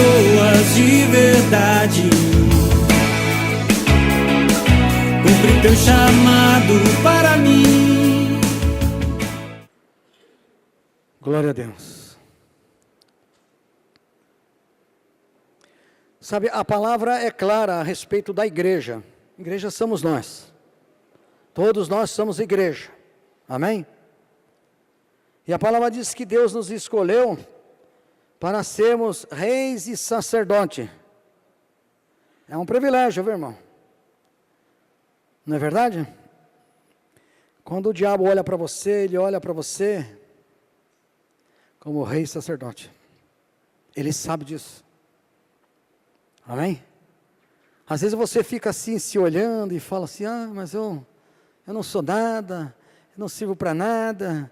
pessoas de verdade. Cumpre teu chamado para mim. Glória a Deus. Sabe, a palavra é clara a respeito da igreja. Igreja somos nós. Todos nós somos igreja. Amém? E a palavra diz que Deus nos escolheu para sermos reis e sacerdotes. É um privilégio, viu, irmão? Não é verdade? Quando o diabo olha para você, ele olha para você como rei e sacerdote. Ele sabe disso. Amém? Às vezes você fica assim, se olhando e fala assim, mas eu não sou nada, eu não sirvo para nada,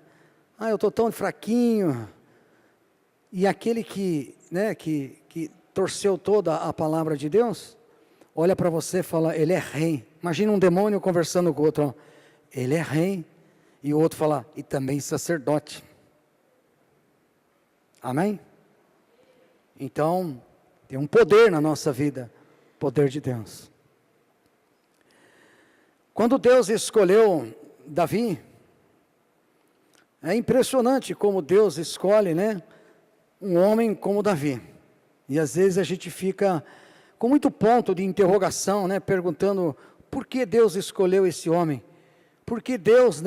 eu estou tão fraquinho. E aquele que torceu toda a palavra de Deus, olha para você e fala, ele é rei. Imagina um demônio conversando com o outro, ele é rei. E o outro fala, e também sacerdote. Amém? Então, tem um poder na nossa vida, poder de Deus. Quando Deus escolheu Davi, é impressionante como Deus escolhe, um homem como Davi. E às vezes a gente fica com muito ponto de interrogação, perguntando, por que Deus escolheu esse homem? Por que Deus,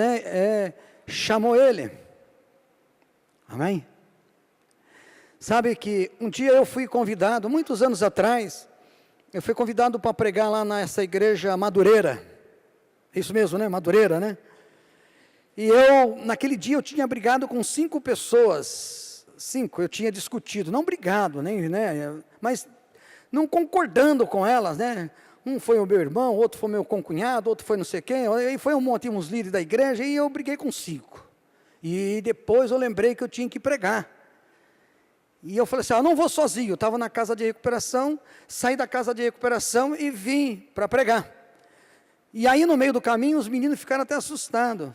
chamou ele? Amém? Sabe que um dia eu fui convidado, muitos anos atrás, eu fui convidado para pregar lá nessa igreja Madureira. Isso mesmo, Madureira, E naquele dia eu tinha brigado com 5 pessoas. 5, eu tinha discutido, não brigado, mas não concordando com elas, Um foi o meu irmão, outro foi meu concunhado, outro foi não sei quem, aí foi uns líderes da igreja, e eu briguei com 5. E depois eu lembrei que eu tinha que pregar. E eu falei assim, eu não vou sozinho, eu estava na casa de recuperação, saí da casa de recuperação e vim para pregar. E aí no meio do caminho os meninos ficaram até assustados.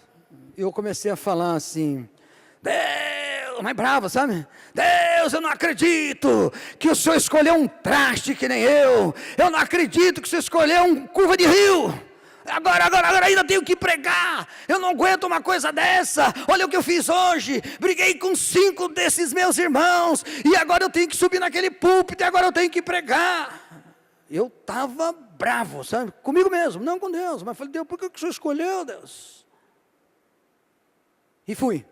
Eu comecei a falar assim, Deus, mais bravo, sabe? Deus, eu não acredito que o Senhor escolheu um traste que nem eu não acredito que o Senhor escolheu um curva de rio. Agora ainda tenho que pregar, eu não aguento uma coisa dessa, olha o que eu fiz hoje, briguei com 5 desses meus irmãos, e agora eu tenho que subir naquele púlpito, e agora eu tenho que pregar. Eu estava bravo, sabe, comigo mesmo, não com Deus, mas falei, Deus, por que o Senhor escolheu, Deus? E fui.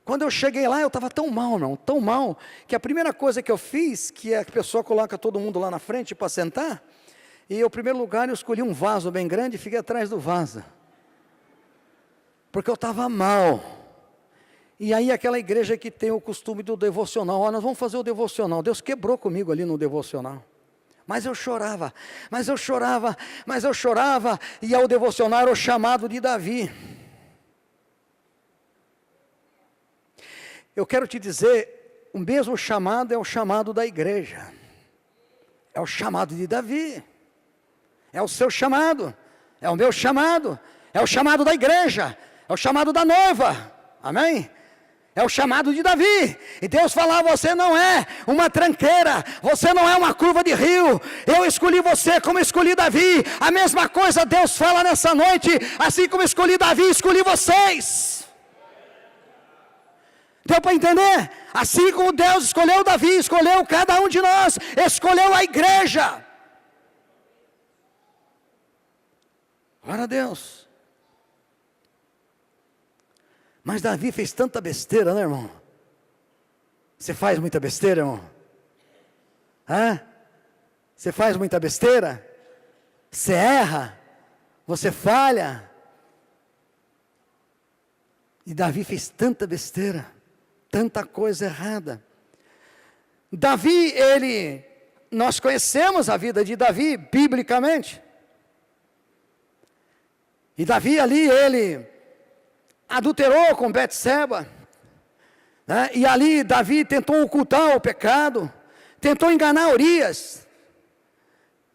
Quando eu cheguei lá, eu estava tão mal, irmão, tão mal, que a primeira coisa que eu fiz, que a pessoa coloca todo mundo lá na frente para sentar, e em primeiro lugar eu escolhi um vaso bem grande e fiquei atrás do vaso, porque eu estava mal. E aí aquela igreja que tem o costume do devocional, nós vamos fazer o devocional, Deus quebrou comigo ali no devocional, mas eu chorava, e ao devocional era o chamado de Davi. Eu quero te dizer, o mesmo chamado é o chamado da igreja, é o chamado de Davi, é o seu chamado, é o meu chamado, é o chamado da igreja, é o chamado da noiva, amém? É o chamado de Davi, e Deus fala, você não é uma tranqueira, você não é uma curva de rio, eu escolhi você como escolhi Davi, a mesma coisa Deus fala nessa noite, assim como escolhi Davi, escolhi vocês. Deu para entender? Assim como Deus escolheu Davi, escolheu cada um de nós, escolheu a igreja. Glória a Deus. Mas Davi fez tanta besteira, irmão? Você faz muita besteira, irmão? Você faz muita besteira? Você erra? Você falha? E Davi fez tanta besteira, tanta coisa errada. Davi, nós conhecemos a vida de Davi, biblicamente. E Davi ali, ele adulterou com Betseba, e ali Davi tentou ocultar o pecado, tentou enganar Urias,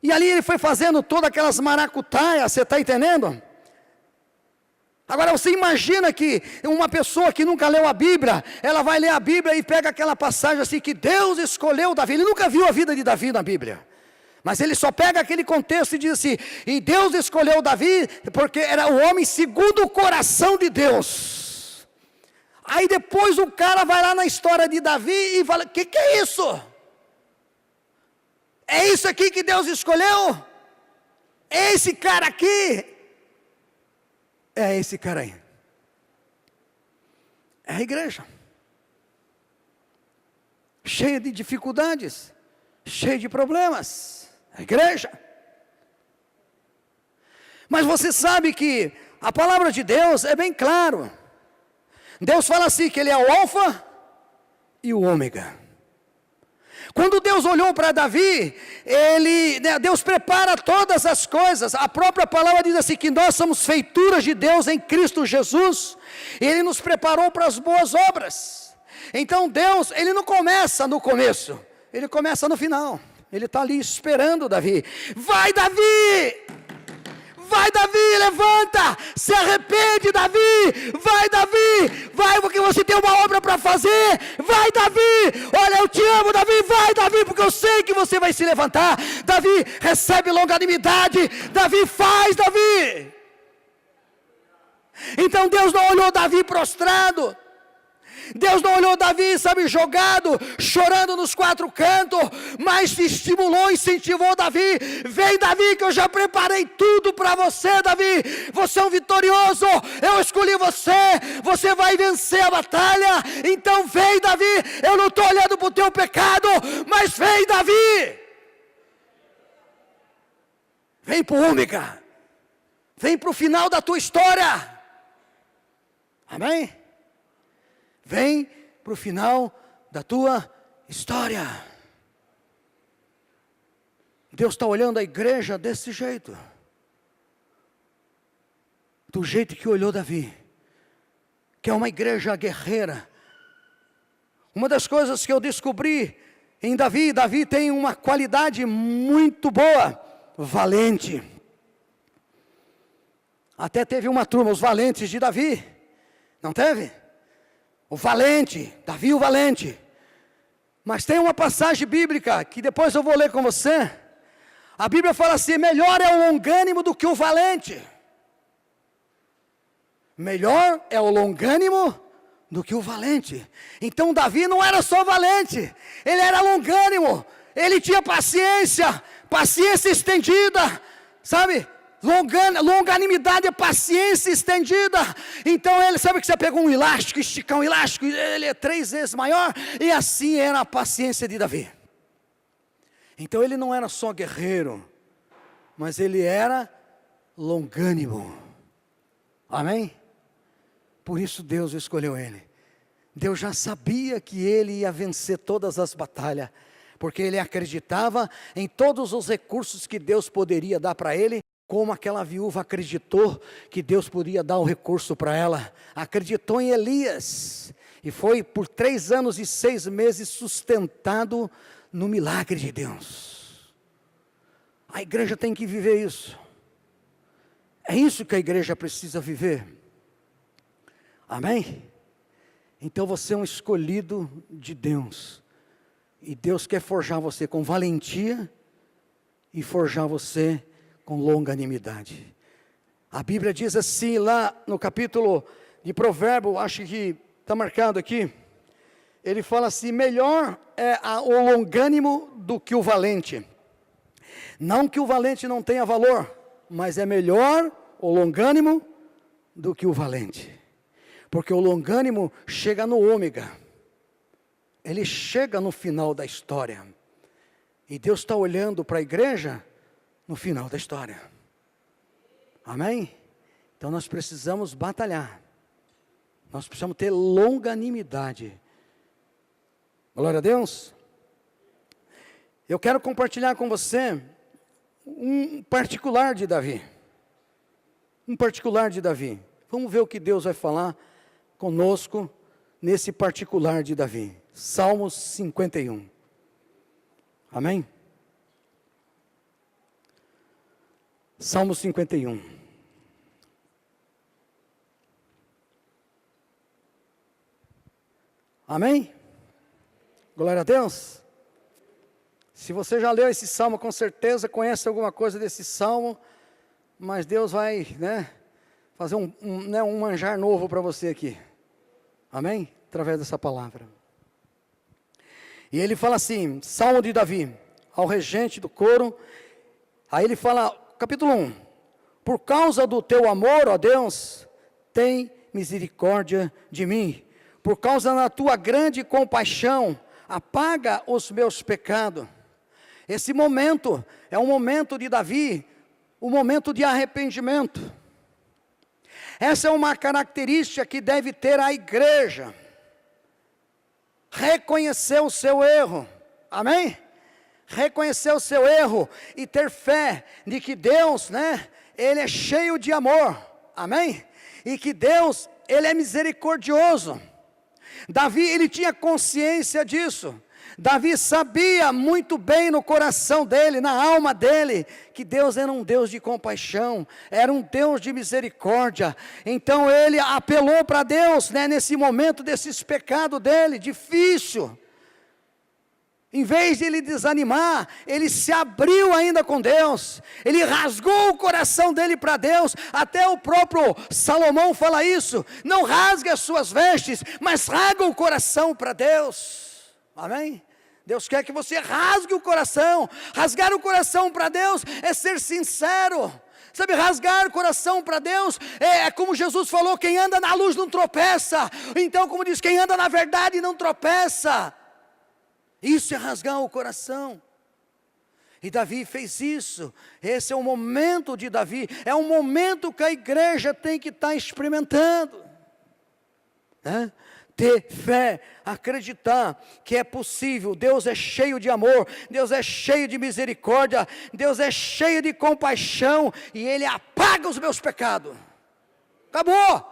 e ali ele foi fazendo todas aquelas maracutaias, você está entendendo? Agora você imagina que uma pessoa que nunca leu a Bíblia, ela vai ler a Bíblia e pega aquela passagem assim, que Deus escolheu Davi. Ele nunca viu a vida de Davi na Bíblia, mas ele só pega aquele contexto e diz assim: e Deus escolheu Davi porque era o homem segundo o coração de Deus. Aí depois o cara vai lá na história de Davi e fala: que é isso? É isso aqui que Deus escolheu? É esse cara aqui? É esse cara aí. É a igreja. Cheia de dificuldades, cheia de problemas. A igreja. Mas você sabe que a palavra de Deus é bem claro. Deus fala assim, que Ele é o alfa e o ômega. Quando Deus olhou para Davi, Deus prepara todas as coisas. A própria palavra diz assim, que nós somos feituras de Deus em Cristo Jesus. Ele nos preparou para as boas obras. Então Deus, Ele não começa no começo, Ele começa no final. Ele está ali esperando Davi. Vai, Davi! Vai, Davi, levanta, se arrepende, Davi, vai, porque você tem uma obra para fazer, vai, Davi, olha, eu te amo, Davi, vai, Davi, porque eu sei que você vai se levantar, Davi, recebe longanimidade, Davi, faz, Davi. Então Deus não olhou Davi prostrado, Deus não olhou Davi, sabe, jogado, chorando nos quatro cantos, mas estimulou, incentivou Davi. Vem, Davi, que eu já preparei tudo para você, Davi. Você é um vitorioso, eu escolhi você, você vai vencer a batalha. Então vem, Davi, eu não estou olhando para o teu pecado, mas vem, Davi. Vem para o ômega, vem para o final da tua história. Amém? Vem para o final da tua história. Deus está olhando a igreja desse jeito. Do jeito que olhou Davi. Que é uma igreja guerreira. Uma das coisas que eu descobri em Davi, Davi tem uma qualidade muito boa. Valente. Até teve uma turma, os valentes de Davi. Não teve? O valente, Davi o valente. Mas tem uma passagem bíblica, que depois eu vou ler com você. A Bíblia fala assim, melhor é o longânimo do que o valente. Melhor é o longânimo do que o valente. Então Davi não era só valente, ele era longânimo. Ele tinha paciência, paciência estendida, sabe? Longanimidade é paciência estendida. Então ele, sabe que você pegou um elástico, esticar um elástico, ele é 3 vezes maior, e assim era a paciência de Davi. Então ele não era só guerreiro, mas ele era longânimo. Amém? Por isso Deus escolheu ele. Deus já sabia que ele ia vencer todas as batalhas, porque ele acreditava em todos os recursos que Deus poderia dar para ele. Como aquela viúva acreditou que Deus podia dar o recurso para ela. Acreditou em Elias. E foi por 3 anos e 6 meses sustentado no milagre de Deus. A igreja tem que viver isso. É isso que a igreja precisa viver. Amém? Então você é um escolhido de Deus. E Deus quer forjar você com valentia e forjar você com longanimidade. A Bíblia diz assim lá no capítulo de Provérbios, acho que está marcado aqui, ele fala assim, melhor é o longânimo do que o valente. Não que o valente não tenha valor, mas é melhor o longânimo do que o valente. Porque o longânimo chega no ômega, ele chega no final da história. E Deus está olhando para a igreja no final da história. Amém? Então nós precisamos batalhar. Nós precisamos ter longanimidade. Glória a Deus. Eu quero compartilhar com você um particular de Davi. Um particular de Davi. Vamos ver o que Deus vai falar conosco nesse particular de Davi. Salmos 51. Amém? Salmo 51. Amém? Glória a Deus. Se você já leu esse salmo, com certeza conhece alguma coisa desse salmo, mas Deus vai, fazer um manjar novo para você aqui. Amém? Através dessa palavra. E ele fala assim, Salmo de Davi, ao regente do coro. Aí ele fala, capítulo 1. Por causa do teu amor, ó Deus, tem misericórdia de mim. Por causa da tua grande compaixão, apaga os meus pecados. Esse momento é um momento de Davi, um momento de arrependimento. Essa é uma característica que deve ter a igreja. Reconhecer o seu erro. Amém? Reconhecer o seu erro e ter fé de que Deus, Ele é cheio de amor. Amém? E que Deus, Ele é misericordioso. Davi, ele tinha consciência disso. Davi sabia muito bem no coração dele, na alma dele, que Deus era um Deus de compaixão, era um Deus de misericórdia. Então ele apelou para Deus, nesse momento desses pecados dele, difícil. Em vez de ele desanimar, ele se abriu ainda com Deus, ele rasgou o coração dele para Deus. Até o próprio Salomão fala isso, não rasgue as suas vestes, mas rasga o coração para Deus. Amém? Deus quer que você rasgue o coração. Rasgar o coração para Deus é ser sincero. Sabe, rasgar o coração para Deus é como Jesus falou, quem anda na luz não tropeça. Então, como diz, quem anda na verdade não tropeça. Isso é rasgar o coração. E Davi fez isso. Esse é o momento de Davi. É um momento que a igreja tem que estar experimentando. Ter fé, acreditar que é possível. Deus é cheio de amor, Deus é cheio de misericórdia, Deus é cheio de compaixão, e Ele apaga os meus pecados. Acabou.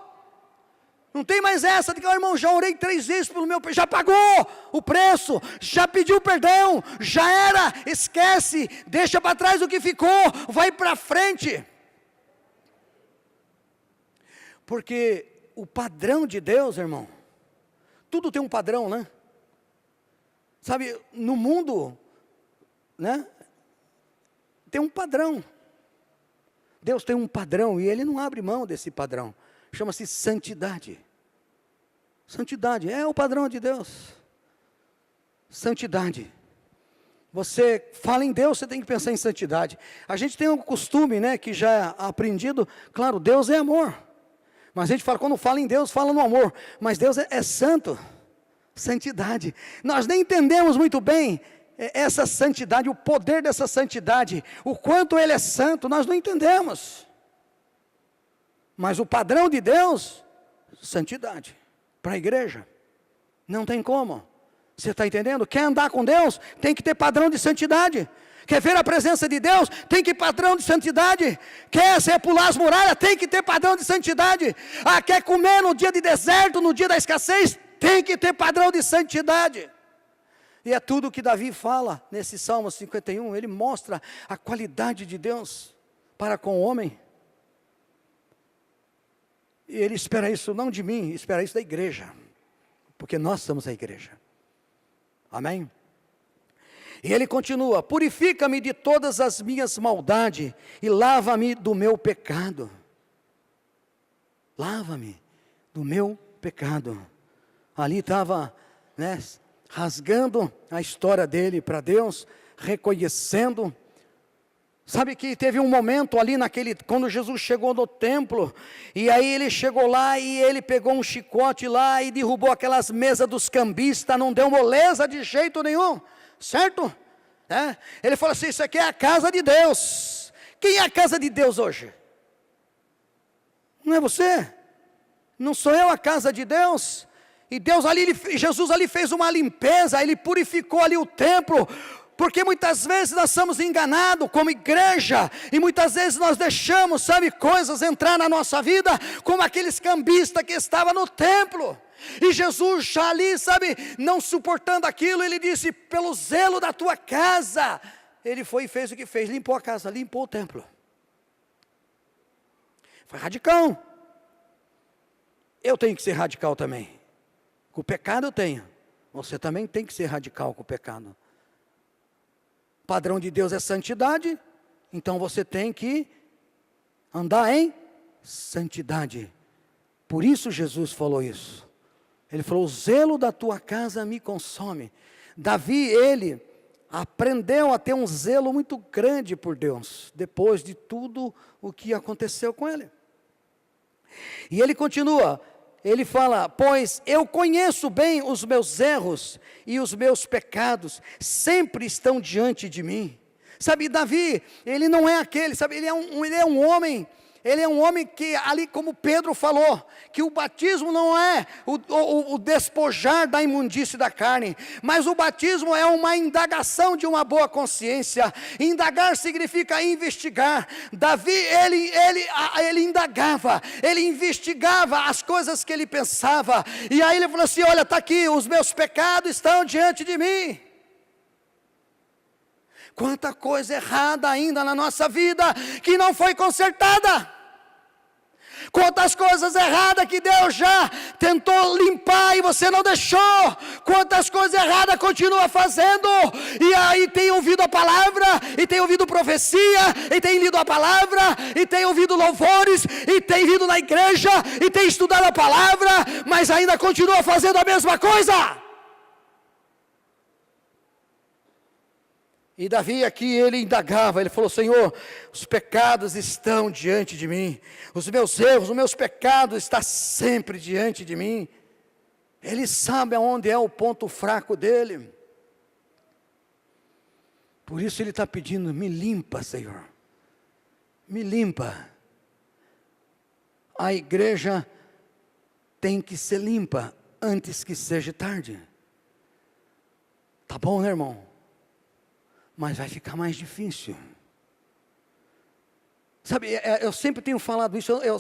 Não tem mais essa de que, irmão, já orei 3 vezes pelo meu pecado, já pagou o preço, já pediu perdão, já era, esquece, deixa para trás o que ficou, vai para frente. Porque o padrão de Deus, irmão, tudo tem um padrão, Sabe, no mundo, tem um padrão. Deus tem um padrão e Ele não abre mão desse padrão. Chama-se santidade. Santidade é o padrão de Deus. Santidade. Você fala em Deus, você tem que pensar em santidade. A gente tem um costume, que já é aprendido. Claro, Deus é amor. Mas a gente fala, quando fala em Deus, fala no amor. Mas Deus é santo. Santidade. Nós nem entendemos muito bem essa santidade, o poder dessa santidade. O quanto Ele é santo, nós não entendemos. Mas o padrão de Deus, santidade. Para a igreja, não tem como. Você está entendendo? Quer andar com Deus, tem que ter padrão de santidade. Quer ver a presença de Deus, tem que ter padrão de santidade. Quer pular as muralhas, tem que ter padrão de santidade. Quer comer no dia de deserto, no dia da escassez, tem que ter padrão de santidade. E é tudo que Davi fala nesse Salmo 51. Ele mostra a qualidade de Deus para com o homem. E ele espera isso não de mim, espera isso da igreja. Porque nós somos a igreja. Amém? E ele continua, purifica-me de todas as minhas maldades e lava-me do meu pecado. Lava-me do meu pecado. Ali estava, rasgando a história dele para Deus, reconhecendo. Sabe que teve um momento ali quando Jesus chegou no templo, e aí ele chegou lá e ele pegou um chicote lá e derrubou aquelas mesas dos cambistas, não deu moleza de jeito nenhum, certo? Ele falou assim, isso aqui é a casa de Deus. Quem é a casa de Deus hoje? Não é você? Não sou eu a casa de Deus? E Jesus ali fez uma limpeza, Ele purificou ali o templo, porque muitas vezes nós somos enganados como igreja, e muitas vezes nós deixamos, coisas entrar na nossa vida, como aqueles cambistas que estavam no templo, e Jesus já ali, não suportando aquilo, Ele disse, pelo zelo da tua casa, Ele foi e fez o que fez, limpou a casa, limpou o templo, foi radical. Eu tenho que ser radical também, Com o pecado eu tenho. Você também tem que ser radical com o pecado. O padrão de Deus é santidade, então você tem que andar em santidade. Por isso Jesus falou isso. Ele falou: o zelo da tua casa me consome. Davi, ele aprendeu a ter um zelo muito grande por Deus, depois de tudo o que aconteceu com ele. E ele continua, ele fala: pois eu conheço bem os meus erros e os meus pecados sempre estão diante de mim. Sabe, Davi, ele não é aquele, sabe, ele é um homem que, ali como Pedro falou, que o batismo não é o despojar da imundície da carne, mas o batismo é uma indagação de uma boa consciência. Indagar significa investigar. Davi, ele indagava, ele investigava as coisas que ele pensava, e aí ele falou assim: olha, está aqui, os meus pecados estão diante de mim. Quanta coisa errada ainda na nossa vida, que não foi consertada. Quantas coisas erradas que Deus já tentou limpar e você não deixou. Quantas coisas erradas continua fazendo. E aí tem ouvido a palavra, e tem ouvido profecia, e tem lido a palavra, e tem ouvido louvores, e tem vindo na igreja, e tem estudado a palavra, mas ainda continua fazendo a mesma coisa. E Davi aqui, ele indagava, ele falou: Senhor, os pecados estão diante de mim, os meus erros, os meus pecados estão sempre diante de mim. Ele sabe aonde é o ponto fraco dele. Por isso ele está pedindo: me limpa, Senhor, me limpa. A igreja tem que ser limpa antes que seja tarde. Tá bom, né, irmão? Mas vai ficar mais difícil. Sabe, eu sempre tenho falado isso, eu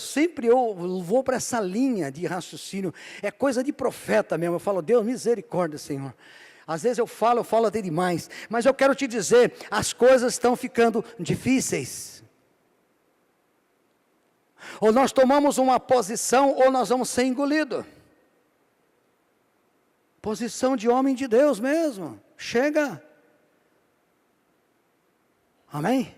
vou para essa linha de raciocínio, é coisa de profeta mesmo. Eu falo: Deus, misericórdia, Senhor. Às vezes eu falo até demais, mas eu quero te dizer, as coisas estão ficando difíceis. Ou nós tomamos uma posição, ou nós vamos ser engolidos. Posição de homem de Deus mesmo, chega. Amém?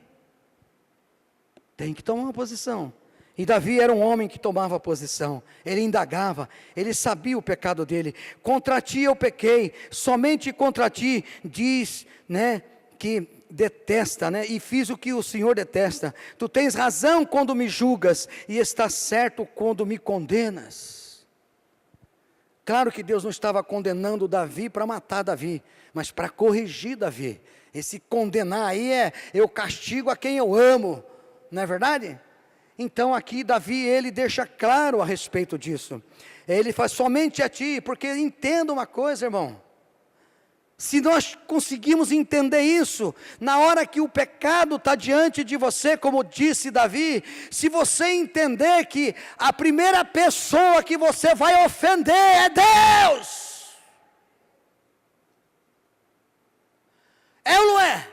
Tem que tomar uma posição. E Davi era um homem que tomava posição. Ele indagava, ele sabia o pecado dele. Contra ti eu pequei, somente contra ti diz, né, que detesta, né, e fiz o que o Senhor detesta. Tu tens razão quando me julgas, e estás certo quando me condenas. Claro que Deus não estava condenando Davi para matar Davi, mas para corrigir Davi. Esse condenar aí eu castigo a quem eu amo, não é verdade? Então aqui Davi, ele deixa claro a respeito disso. Ele faz: somente a ti, porque entenda uma coisa, irmão. Se nós conseguimos entender isso, na hora que o pecado está diante de você, como disse Davi, se você entender que a primeira pessoa que você vai ofender é Deus. É ou não é?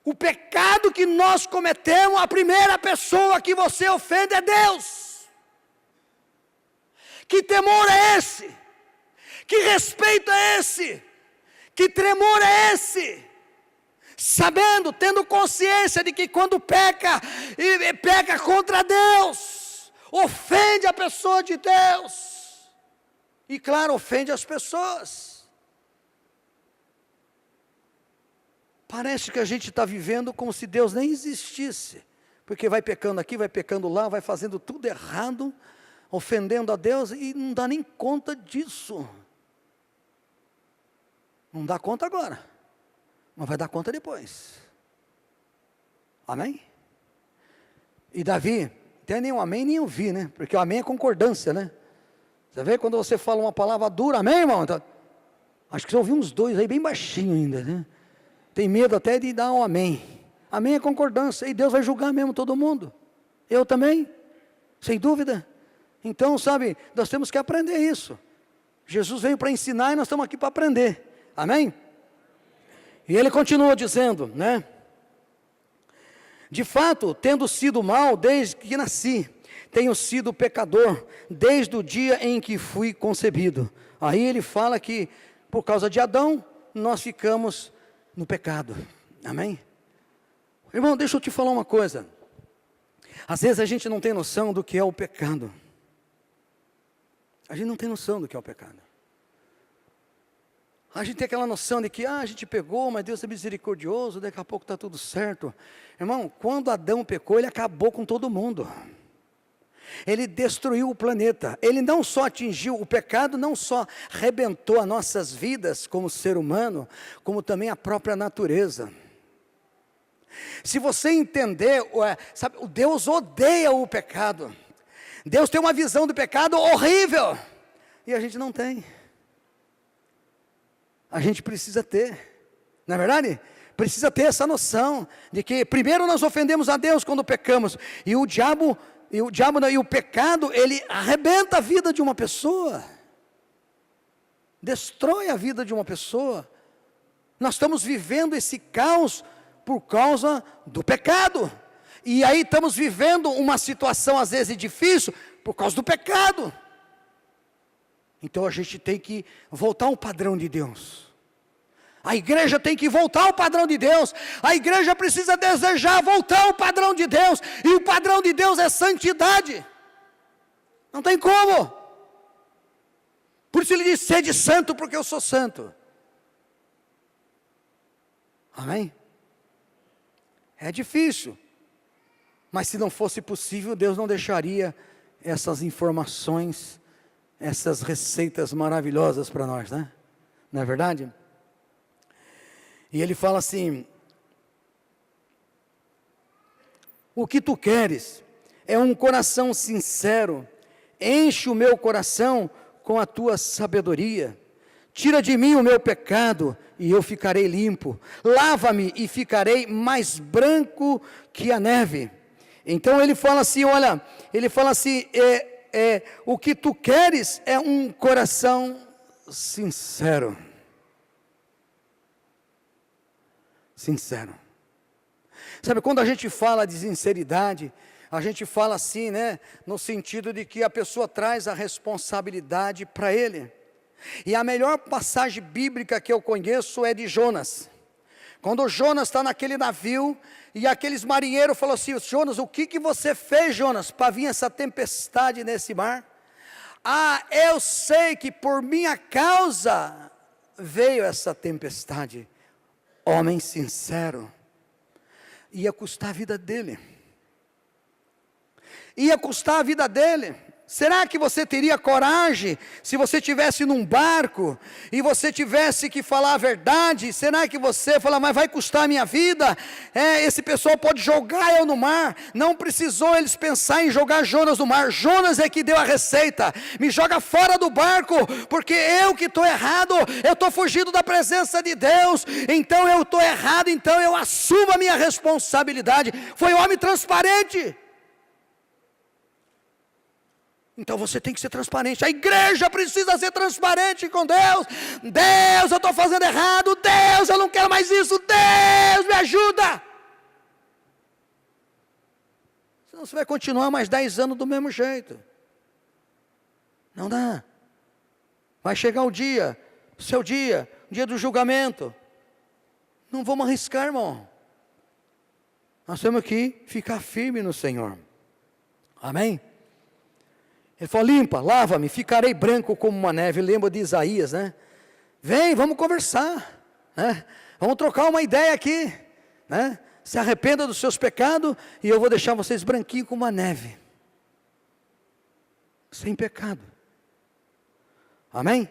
O pecado que nós cometemos, a primeira pessoa que você ofende é Deus. Que temor é esse? Que respeito é esse? Que tremor é esse? Sabendo, tendo consciência de que quando peca, e peca contra Deus, ofende a pessoa de Deus. E claro, ofende as pessoas. Parece que a gente está vivendo como se Deus nem existisse, porque vai pecando aqui, vai pecando lá, vai fazendo tudo errado, ofendendo a Deus, e não dá nem conta disso. Não dá conta agora, mas vai dar conta depois. Amém? E Davi, tem nem um amém, nem um vi, né? Porque o amém é concordância, né? Você vê quando você fala uma palavra dura, amém, irmão? Então, acho que você ouviu uns dois aí bem baixinho ainda, né? Tem medo até de dar um amém. Amém é concordância, e Deus vai julgar mesmo todo mundo. Eu também, sem dúvida. Então, sabe, nós temos que aprender isso. Jesus veio para ensinar e nós estamos aqui para aprender. Amém? E ele continua dizendo, né? De fato, tendo sido mal desde que nasci, tenho sido pecador desde o dia em que fui concebido. Aí ele fala que por causa de Adão, nós ficamos no pecado. Amém? Irmão, deixa eu te falar uma coisa. Às vezes a gente não tem noção do que é o pecado. A gente não tem noção do que é o pecado. A gente tem aquela noção de que a gente pegou, mas Deus é misericordioso, daqui a pouco está tudo certo. Irmão, quando Adão pecou, ele acabou com todo mundo. Ele destruiu o planeta. Ele não só atingiu o pecado, não só arrebentou as nossas vidas como ser humano, como também a própria natureza. Se você entender, sabe, Deus odeia o pecado. Deus tem uma visão do pecado horrível. E a gente não tem. A gente precisa ter. Não é verdade? Precisa ter essa noção de que primeiro nós ofendemos a Deus quando pecamos. E o pecado, ele arrebenta a vida de uma pessoa. Destrói a vida de uma pessoa. Nós estamos vivendo esse caos por causa do pecado. E aí estamos vivendo uma situação às vezes difícil por causa do pecado. Então a gente tem que voltar ao padrão de Deus. A igreja tem que voltar ao padrão de Deus. A igreja precisa desejar voltar ao padrão de Deus. E o padrão de Deus é santidade. Não tem como. Por isso ele diz, sede santo porque eu sou santo. Amém? É difícil. Mas se não fosse possível, Deus não deixaria essas informações, essas receitas maravilhosas para nós, né? Não é verdade? E ele fala assim: o que tu queres é um coração sincero, enche o meu coração com a tua sabedoria, tira de mim o meu pecado e eu ficarei limpo, lava-me e ficarei mais branco que a neve. Então ele fala assim, olha, ele fala assim, o que tu queres é um coração sincero. Sincero. Sabe, quando a gente fala de sinceridade, a gente fala assim, né, no sentido de que a pessoa traz a responsabilidade para ele. E a melhor passagem bíblica que eu conheço é de Jonas. Quando Jonas está naquele navio, e aqueles marinheiros falaram assim, Jonas, o que você fez, Jonas, para vir essa tempestade nesse mar? Eu sei que por minha causa veio essa tempestade. Homem sincero, ia custar a vida dele. Ia custar a vida dele. Será que você teria coragem, se você estivesse num barco, e você tivesse que falar a verdade? Será que você fala, mas vai custar a minha vida? Esse pessoal pode jogar eu no mar. Não precisou eles pensar em jogar Jonas no mar. Jonas é que deu a receita. Me joga fora do barco, porque eu que estou errado, eu estou fugindo da presença de Deus, então eu estou errado, então eu assumo a minha responsabilidade. Foi homem transparente. Então você tem que ser transparente. A igreja precisa ser transparente com Deus. Deus, eu estou fazendo errado. Deus, eu não quero mais isso. Deus, me ajuda. Senão você vai continuar mais 10 anos do mesmo jeito. Não dá. Vai chegar o dia, o seu dia, o dia do julgamento. Não vamos arriscar, irmão. Nós temos que ficar firme no Senhor. Amém? Ele falou, limpa, lava-me, ficarei branco como uma neve. Lembra de Isaías, né? Vem, vamos conversar, né? Vamos trocar uma ideia aqui, né? Se arrependa dos seus pecados e eu vou deixar vocês branquinhos como uma neve. Sem pecado. Amém?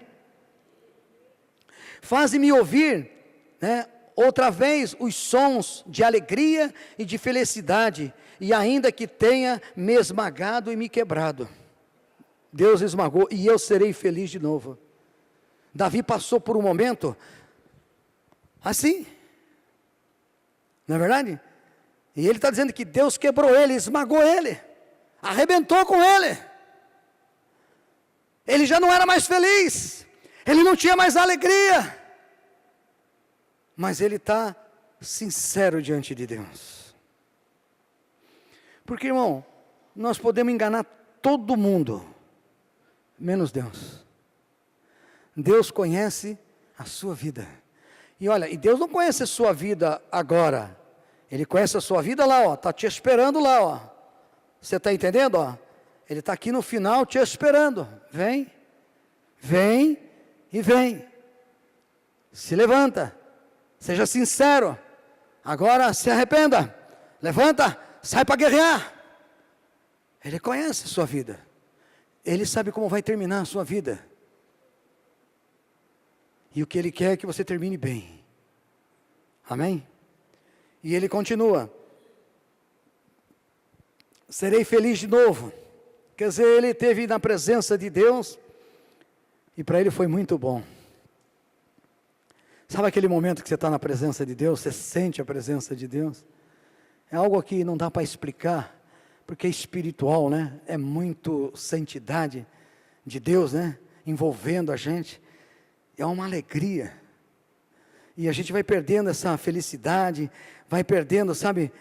Faze-me ouvir, né, outra vez os sons de alegria e de felicidade, e ainda que tenha me esmagado e me quebrado. Deus esmagou e eu serei feliz de novo. Davi passou por um momento assim, não é verdade? E ele está dizendo que Deus quebrou ele, esmagou ele, arrebentou com ele. Ele já não era mais feliz, ele não tinha mais alegria, mas ele está sincero diante de Deus. Porque, irmão, nós podemos enganar todo mundo, menos Deus. Deus conhece a sua vida. E olha, e Deus não conhece a sua vida agora. Ele conhece a sua vida lá, ó. Está te esperando lá, ó. Você está entendendo, ó? Ele está aqui no final te esperando. Vem, vem e vem. Se levanta. Seja sincero. Agora se arrependa. Levanta, sai para guerrear. Ele conhece a sua vida. Ele sabe como vai terminar a sua vida. E o que Ele quer é que você termine bem. Amém? E Ele continua. Serei feliz de novo. Quer dizer, ele esteve na presença de Deus. E para ele foi muito bom. Sabe aquele momento que você está na presença de Deus? Você sente a presença de Deus? É algo que não dá para explicar. Porque é espiritual, né? É muito santidade de Deus, né? Envolvendo a gente. É uma alegria. E a gente vai perdendo essa felicidade, vai perdendo, sabe,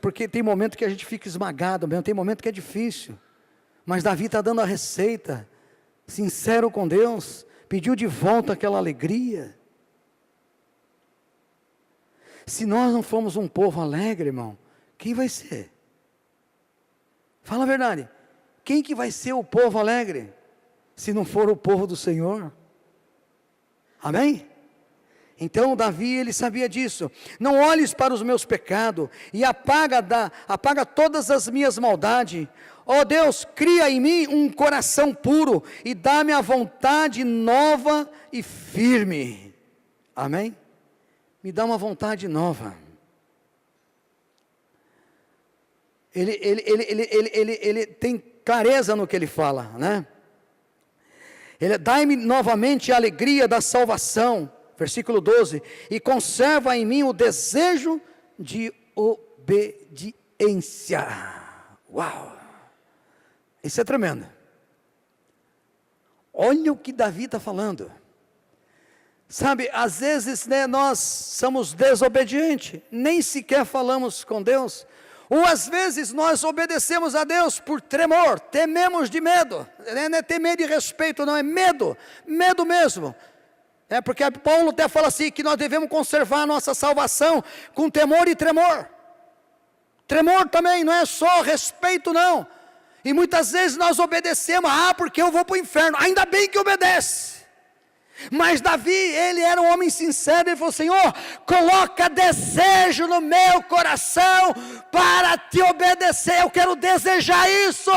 porque tem momento que a gente fica esmagado mesmo, tem momento que é difícil. Mas Davi está dando a receita, sincero com Deus, pediu de volta aquela alegria. Se nós não formos um povo alegre, irmão, quem vai ser? Fala a verdade, quem que vai ser o povo alegre, se não for o povo do Senhor? Amém? Então Davi, ele sabia disso. Não olhes para os meus pecados e apaga todas as minhas maldades. Ó Deus, cria em mim um coração puro e dá-me a vontade nova e firme. Amém? Me dá uma vontade nova. Ele tem clareza no que ele fala, né? Ele dá-me novamente a alegria da salvação, versículo 12, e conserva em mim o desejo de obediência. Uau! Isso é tremendo. Olha o que Davi está falando. Sabe, às vezes, né, nós somos desobedientes, nem sequer falamos com Deus, ou às vezes nós obedecemos a Deus por tremor, tememos de medo, não é temer de respeito, não, é medo mesmo. Porque Paulo até fala assim, que nós devemos conservar a nossa salvação com temor e tremor. Tremor também, não é só respeito não. E muitas vezes nós obedecemos, porque eu vou para o inferno, ainda bem que obedece. Mas Davi, ele era um homem sincero, ele falou, Senhor, coloca desejo no meu coração para te obedecer, eu quero desejar isso.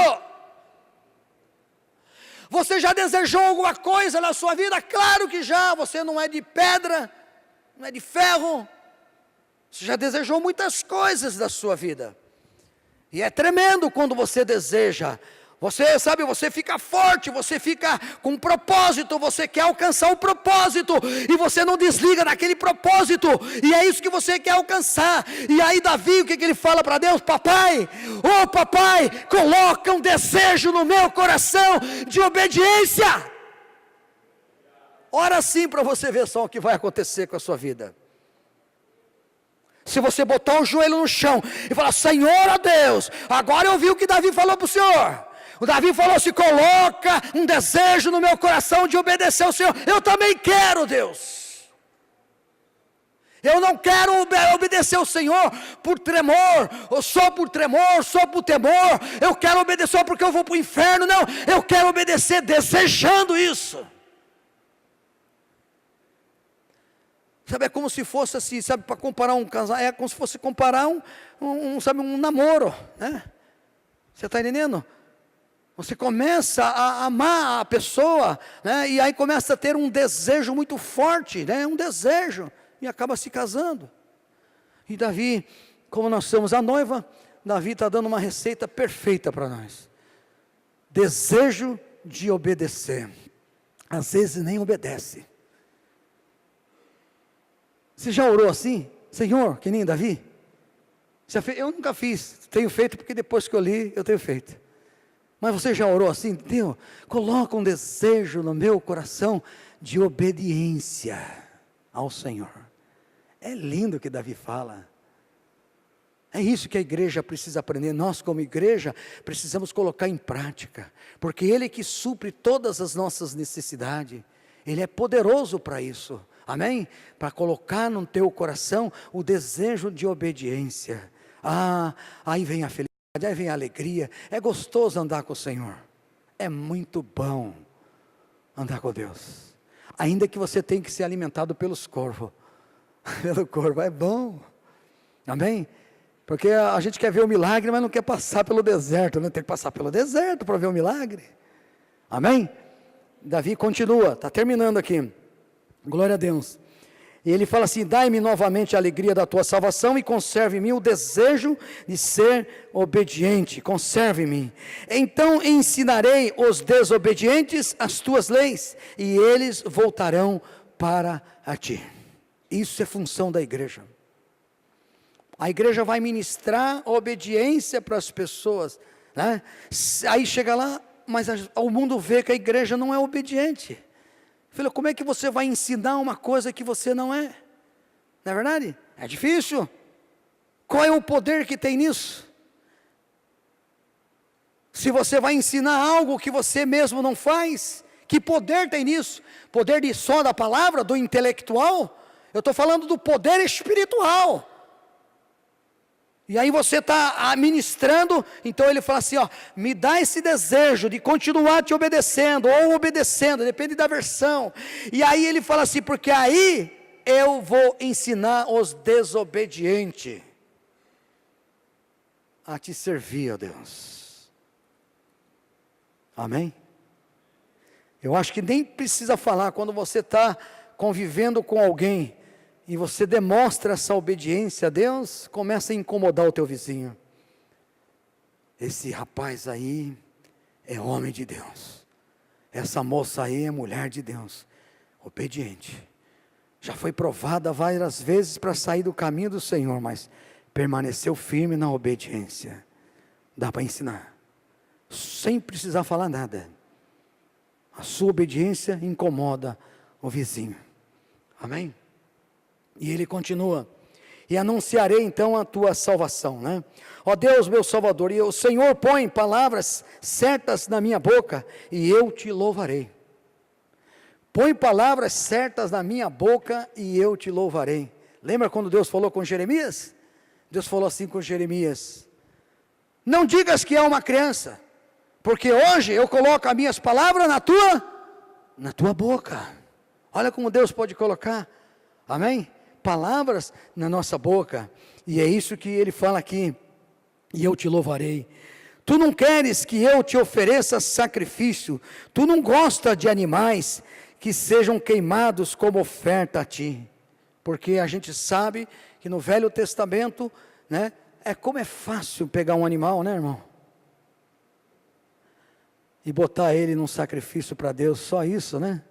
Você já desejou alguma coisa na sua vida? Claro que já, você não é de pedra, não é de ferro, você já desejou muitas coisas da sua vida, e é tremendo quando você deseja. Você sabe, você fica forte, você fica com propósito, você quer alcançar o propósito, e você não desliga daquele propósito, e é isso que você quer alcançar. E aí Davi, o que ele fala para Deus? Papai, coloca um desejo no meu coração de obediência. Ora sim, para você ver só o que vai acontecer com a sua vida. Se você botar o joelho no chão e falar, Senhor, ó Deus, agora eu vi o que Davi falou para o Senhor. O Davi falou assim, coloca um desejo no meu coração de obedecer ao Senhor. Eu também quero, Deus. Eu não quero obedecer ao Senhor por tremor, ou só por tremor, só por temor. Eu quero obedecer só porque eu vou para o inferno. Não, eu quero obedecer desejando isso. Sabe, é como se fosse assim, sabe, para comparar um casal, é como se fosse comparar um namoro, né? Você está entendendo? Você começa a amar a pessoa, né? E aí começa a ter um desejo muito forte, né? Um desejo, e acaba se casando. E Davi, como nós somos a noiva, Davi está dando uma receita perfeita para nós. Desejo de obedecer. Às vezes nem obedece. Você já orou assim? Senhor, que nem Davi? Eu nunca fiz, tenho feito porque depois que eu li, eu tenho feito. Mas você já orou assim? Deus, coloca um desejo no meu coração de obediência ao Senhor. É lindo o que Davi fala. É isso que a igreja precisa aprender. Nós, como igreja, precisamos colocar em prática, porque Ele que supre todas as nossas necessidades, Ele é poderoso para isso, amém? Para colocar no teu coração o desejo de obediência. Aí vem a felicidade, aí vem a alegria. É gostoso andar com o Senhor, é muito bom andar com Deus, ainda que você tenha que ser alimentado pelos corvos, pelo corvo, é bom, amém? Porque a gente quer ver o milagre, mas não quer passar pelo deserto, né? Tem que passar pelo deserto para ver o milagre, amém? Davi continua, está terminando aqui, glória a Deus, e ele fala assim: dai-me novamente a alegria da tua salvação e conserve-me o desejo de ser obediente, conserve-me, então ensinarei os desobedientes as tuas leis, e eles voltarão para a ti. Isso é função da igreja. A igreja vai ministrar obediência para as pessoas, né? Aí chega lá, mas o mundo vê que a igreja não é obediente. Filho, como é que você vai ensinar uma coisa que você não é? Não é verdade? É difícil. Qual é o poder que tem nisso? Se você vai ensinar algo que você mesmo não faz, que poder tem nisso? Poder de só da palavra, do intelectual? Eu estou falando do poder espiritual. E aí você está ministrando, então ele fala assim, me dá esse desejo de continuar te obedecendo, ou obedecendo, depende da versão. E aí ele fala assim, porque aí eu vou ensinar os desobedientes a te servir, ó Deus. Amém? Eu acho que nem precisa falar, quando você está convivendo com alguém, e você demonstra essa obediência a Deus, começa a incomodar o teu vizinho. Esse rapaz aí é homem de Deus, essa moça aí é mulher de Deus, obediente, já foi provada várias vezes para sair do caminho do Senhor, mas permaneceu firme na obediência. Dá para ensinar, sem precisar falar nada. A sua obediência incomoda o vizinho, amém? E ele continua, e anunciarei então a tua salvação, né? Ó Deus meu Salvador, e o Senhor põe palavras certas na minha boca, e eu te louvarei. Põe palavras certas na minha boca, e eu te louvarei. Lembra quando Deus falou com Jeremias? Deus falou assim com Jeremias: não digas que é uma criança, porque hoje eu coloco as minhas palavras na tua boca. Olha como Deus pode colocar, amém? Palavras na nossa boca, e é isso que ele fala aqui, e eu te louvarei. Tu não queres que eu te ofereça sacrifício, tu não gosta de animais que sejam queimados como oferta a ti, porque a gente sabe que no Velho Testamento, né, como é fácil pegar um animal, né, irmão? E botar ele num sacrifício para Deus, só isso, né?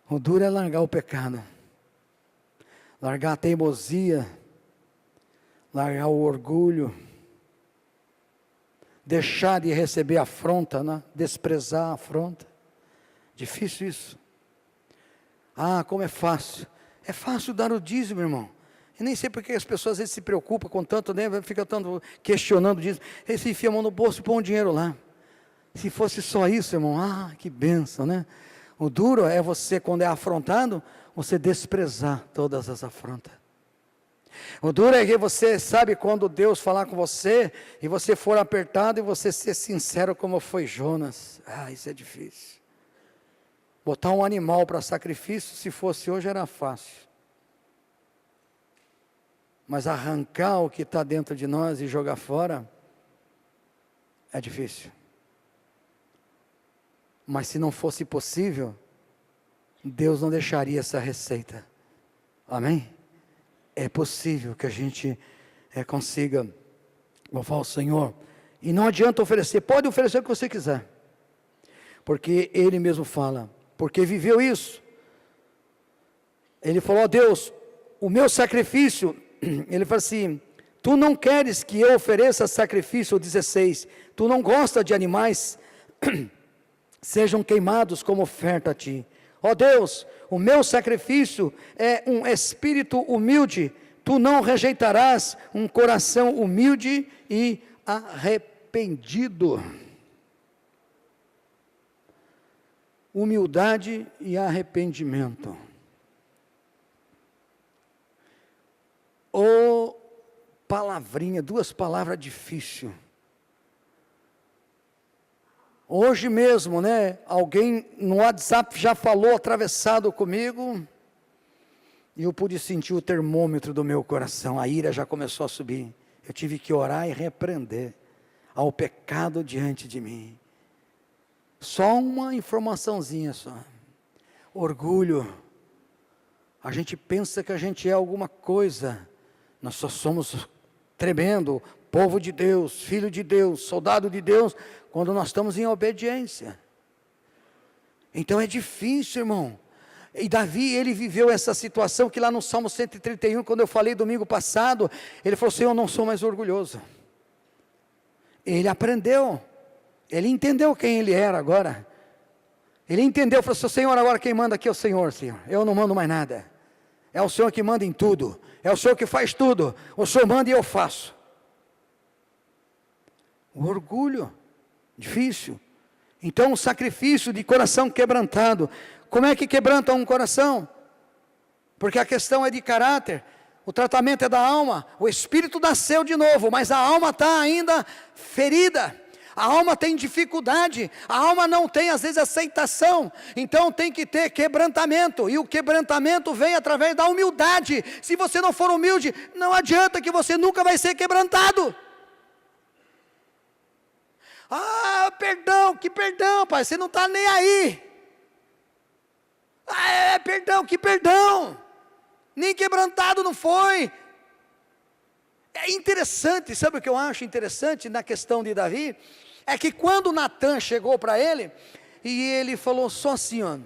O duro é largar o pecado, largar a teimosia, largar o orgulho, deixar de receber afronta, né? Desprezar a afronta. Difícil isso. Como é fácil. É fácil dar o dízimo, irmão. E nem sei porque as pessoas às vezes se preocupam com tanto, né? Fica tanto questionando o dízimo. Eles se enfiam a mão no bolso e põem um dinheiro lá. Se fosse só isso, irmão, que bênção, né? O duro é você, quando é afrontado, você desprezar todas as afrontas. O duro é que você sabe, quando Deus falar com você, e você for apertado, e você ser sincero como foi Jonas. Isso é difícil. Botar um animal para sacrifício, se fosse hoje era fácil. Mas arrancar o que está dentro de nós e jogar fora, é difícil. Mas se não fosse possível, Deus não deixaria essa receita, amém? É possível que a gente consiga louvar o Senhor, e não adianta oferecer, pode oferecer o que você quiser, porque Ele mesmo fala, porque viveu isso. Ele falou: ó Deus, o meu sacrifício, ele fala assim, tu não queres que eu ofereça sacrifício, 16, tu não gosta de animais sejam queimados como oferta a ti. Ó Deus, o meu sacrifício é um espírito humilde, tu não rejeitarás um coração humilde e arrependido. Humildade e arrependimento. Ô palavrinha, duas palavras difíceis. Hoje mesmo, né, alguém no WhatsApp já falou atravessado comigo, e eu pude sentir o termômetro do meu coração, a ira já começou a subir. Eu tive que orar e repreender ao pecado diante de mim. Só uma informaçãozinha só. Orgulho. A gente pensa que a gente é alguma coisa. Nós só somos tremendo, povo de Deus, filho de Deus, soldado de Deus, quando nós estamos em obediência. Então é difícil, irmão. E Davi, ele viveu essa situação que lá no Salmo 131, quando eu falei domingo passado, ele falou assim: eu não sou mais orgulhoso. Ele aprendeu, ele entendeu quem ele era agora. Ele entendeu, falou assim: Senhor, agora quem manda aqui é o Senhor, Senhor. Eu não mando mais nada. É o Senhor que manda em tudo. É o Senhor que faz tudo. O Senhor manda e eu faço. O orgulho, difícil. Então o sacrifício de coração quebrantado. Como é que quebranta um coração? Porque a questão é de caráter, o tratamento é da alma, o espírito nasceu de novo, mas a alma está ainda ferida, a alma tem dificuldade, a alma não tem às vezes aceitação, então tem que ter quebrantamento, e o quebrantamento vem através da humildade. Se você não for humilde, não adianta, que você nunca vai ser quebrantado. Ah, perdão, que perdão, pai, você não está nem aí. Perdão, que perdão, nem quebrantado não foi. É interessante, sabe o que eu acho interessante na questão de Davi? É que quando Natan chegou para ele, e ele falou só assim, ó,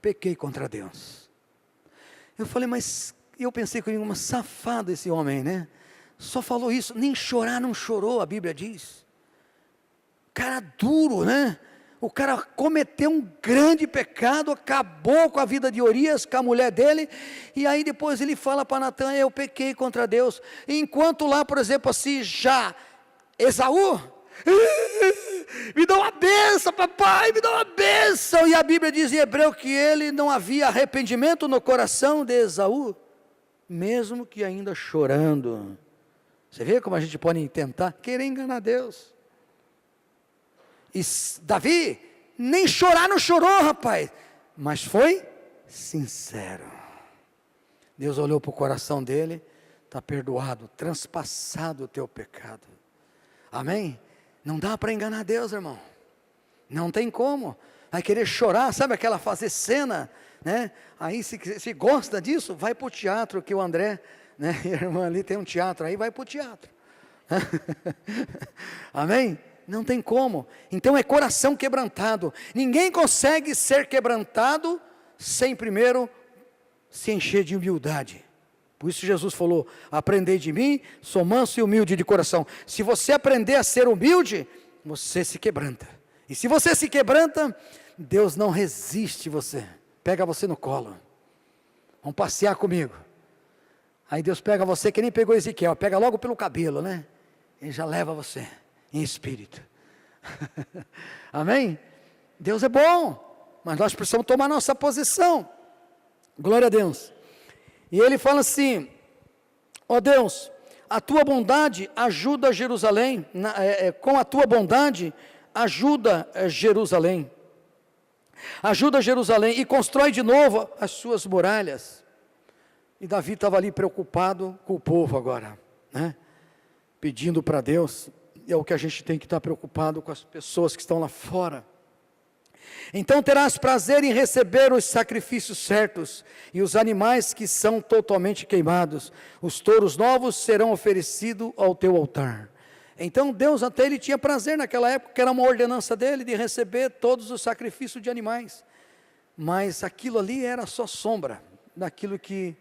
pequei contra Deus. Eu falei, mas, eu pensei comigo, mas safado esse homem, né? Só falou isso, nem chorar não chorou, a Bíblia diz. Cara duro, né? O cara cometeu um grande pecado, acabou com a vida de Urias, com a mulher dele, e aí depois ele fala para Natan: eu pequei contra Deus. Enquanto lá, por exemplo, assim, já Esaú, me dá uma bênção, papai, me dá uma bênção. E a Bíblia diz em Hebreu que ele não havia arrependimento no coração de Esaú, mesmo que ainda chorando. Você vê como a gente pode tentar querer enganar Deus. E Davi, nem chorar não chorou, rapaz, mas foi sincero. Deus olhou para o coração dele, está perdoado, transpassado o teu pecado. Amém? Não dá para enganar Deus, irmão. Não tem como. Vai querer chorar, sabe aquela fazer cena, né? Aí se gosta disso, vai para o teatro, que o André, né, a irmã ali tem um teatro aí, vai para o teatro. Amém? Não tem como. Então é coração quebrantado. Ninguém consegue ser quebrantado sem primeiro se encher de humildade. Por isso Jesus falou: aprendei de mim, sou manso e humilde de coração. Se você aprender a ser humilde, você se quebranta. E se você se quebranta, Deus não resiste você. Pega você no colo. Vamos passear comigo. Aí Deus pega você, que nem pegou Ezequiel, pega logo pelo cabelo, né? Ele já leva você em espírito. Amém? Deus é bom, mas nós precisamos tomar nossa posição. Glória a Deus. E ele fala assim: ó Deus, a tua bondade ajuda Jerusalém, com a tua bondade ajuda Jerusalém, ajuda Jerusalém e constrói de novo as suas muralhas. E Davi estava ali preocupado com o povo agora, né? Pedindo para Deus. É o que a gente tem que estar preocupado com as pessoas que estão lá fora. Então terás prazer em receber os sacrifícios certos, e os animais que são totalmente queimados, os touros novos serão oferecidos ao teu altar. Então Deus até ele tinha prazer naquela época, que era uma ordenança dele, de receber todos os sacrifícios de animais. Mas aquilo ali era só sombra, daquilo que,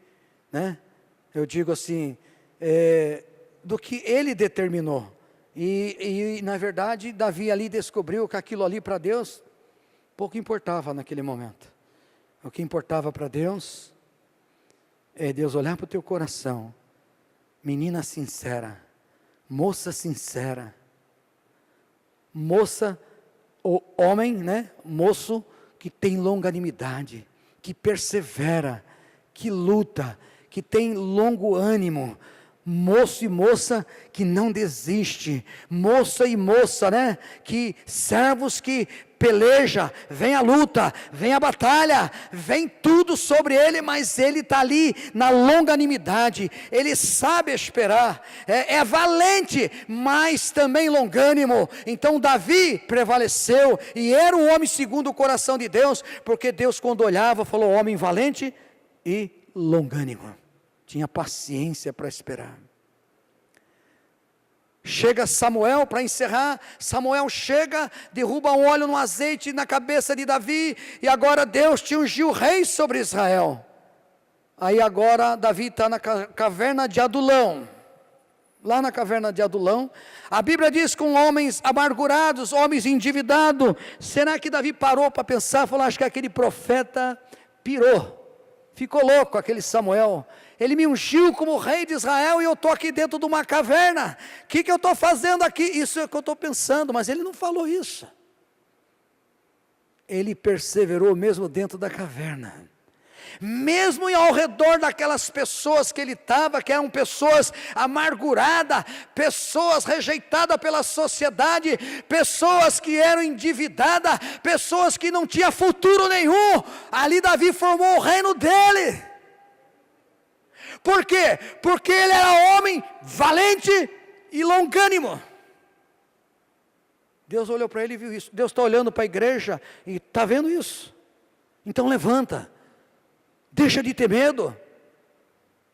né, eu digo assim, do que ele determinou. E na verdade Davi ali descobriu que aquilo ali para Deus pouco importava naquele momento. O que importava para Deus é Deus olhar para o teu coração, menina sincera, moça sincera, moça ou homem, né? Moço que tem longanimidade, que persevera, que luta, que tem longo ânimo, moço e moça que não desiste, moça e moça, né? Que servos que peleja, vem a luta, vem a batalha, vem tudo sobre ele, mas ele está ali na longanimidade, ele sabe esperar, é valente, mas também longânimo. Então Davi prevaleceu, e era um homem segundo o coração de Deus, porque Deus quando olhava, falou, homem valente e longânimo, tinha paciência para esperar. Chega Samuel para encerrar, Samuel chega, derruba um óleo no azeite na cabeça de Davi, e agora Deus te ungiu rei sobre Israel. Aí agora Davi está na caverna de Adulão, lá na caverna de Adulão, a Bíblia diz com homens amargurados, homens endividados. Será que Davi parou para pensar, falou, acho que aquele profeta pirou, ficou louco aquele Samuel, ele me ungiu como rei de Israel e eu estou aqui dentro de uma caverna, o que eu estou fazendo aqui? Isso é o que eu estou pensando, mas ele não falou isso, ele perseverou mesmo dentro da caverna, mesmo ao redor daquelas pessoas que ele estava, que eram pessoas amarguradas, pessoas rejeitadas pela sociedade, pessoas que eram endividadas, pessoas que não tinham futuro nenhum, ali Davi formou o reino dele. Por quê? Porque ele era homem valente e longânimo. Deus olhou para ele e viu isso. Deus está olhando para a igreja e está vendo isso. Então levanta, deixa de ter medo,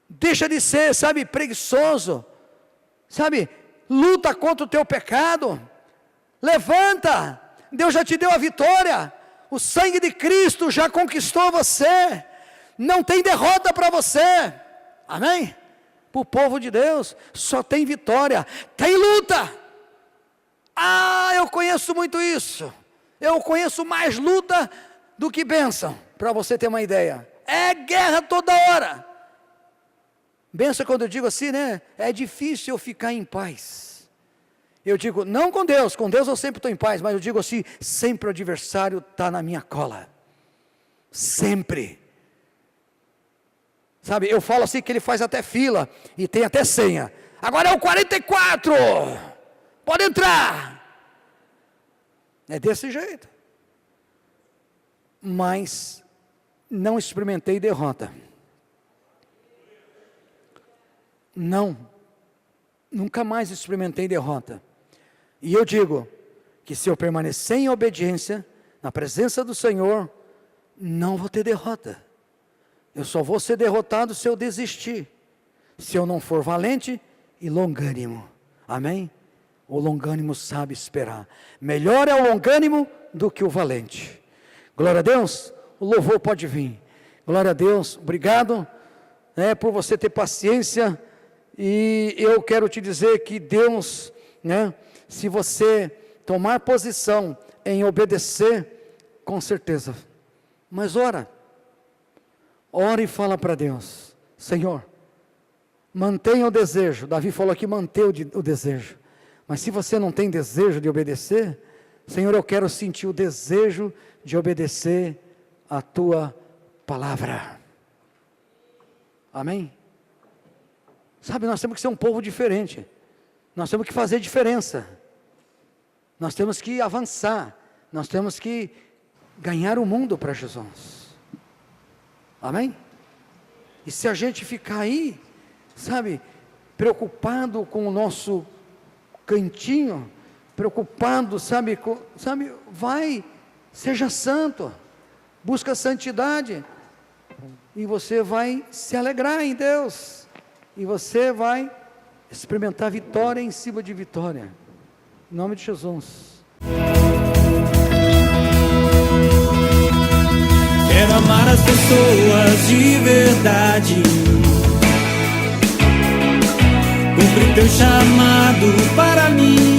deixa de ser, sabe, preguiçoso, sabe, luta contra o teu pecado, levanta, Deus já te deu a vitória, o sangue de Cristo já conquistou você, não tem derrota para você, amém? Para o povo de Deus, só tem vitória, tem luta. Eu conheço muito isso, eu conheço mais luta do que bênção, para você ter uma ideia. É guerra toda hora. Bênção, quando eu digo assim, né? É difícil eu ficar em paz. Eu digo, não com Deus eu sempre estou em paz, mas eu digo assim, sempre o adversário está na minha cola. Sempre. Sabe, eu falo assim que ele faz até fila, e tem até senha. Agora é o 44, pode entrar. É desse jeito. Mas não experimentei derrota. Não, nunca mais experimentei derrota. E eu digo que se eu permanecer em obediência, na presença do Senhor, não vou ter derrota. Eu só vou ser derrotado se eu desistir, se eu não for valente e longânimo. Amém? O longânimo sabe esperar. Melhor é o longânimo do que o valente. Glória a Deus. O louvor pode vir. Glória a Deus, obrigado por você ter paciência, e eu quero te dizer que Deus, se você tomar posição em obedecer, com certeza, mas ora e fala para Deus, Senhor, mantenha o desejo. Davi falou aqui, manter o desejo, mas se você não tem desejo de obedecer, Senhor, eu quero sentir o desejo de obedecer a tua palavra. Amém? Sabe, nós temos que ser um povo diferente, nós temos que fazer diferença, nós temos que avançar, nós temos que ganhar o mundo para Jesus. Amém? E se a gente ficar aí, sabe, preocupado com o nosso cantinho, preocupado, sabe, seja santo, busca santidade, e você vai se alegrar em Deus, e você vai experimentar vitória em cima de vitória, em nome de Jesus. Quero amar as pessoas de verdade, cumprir teu chamado para mim.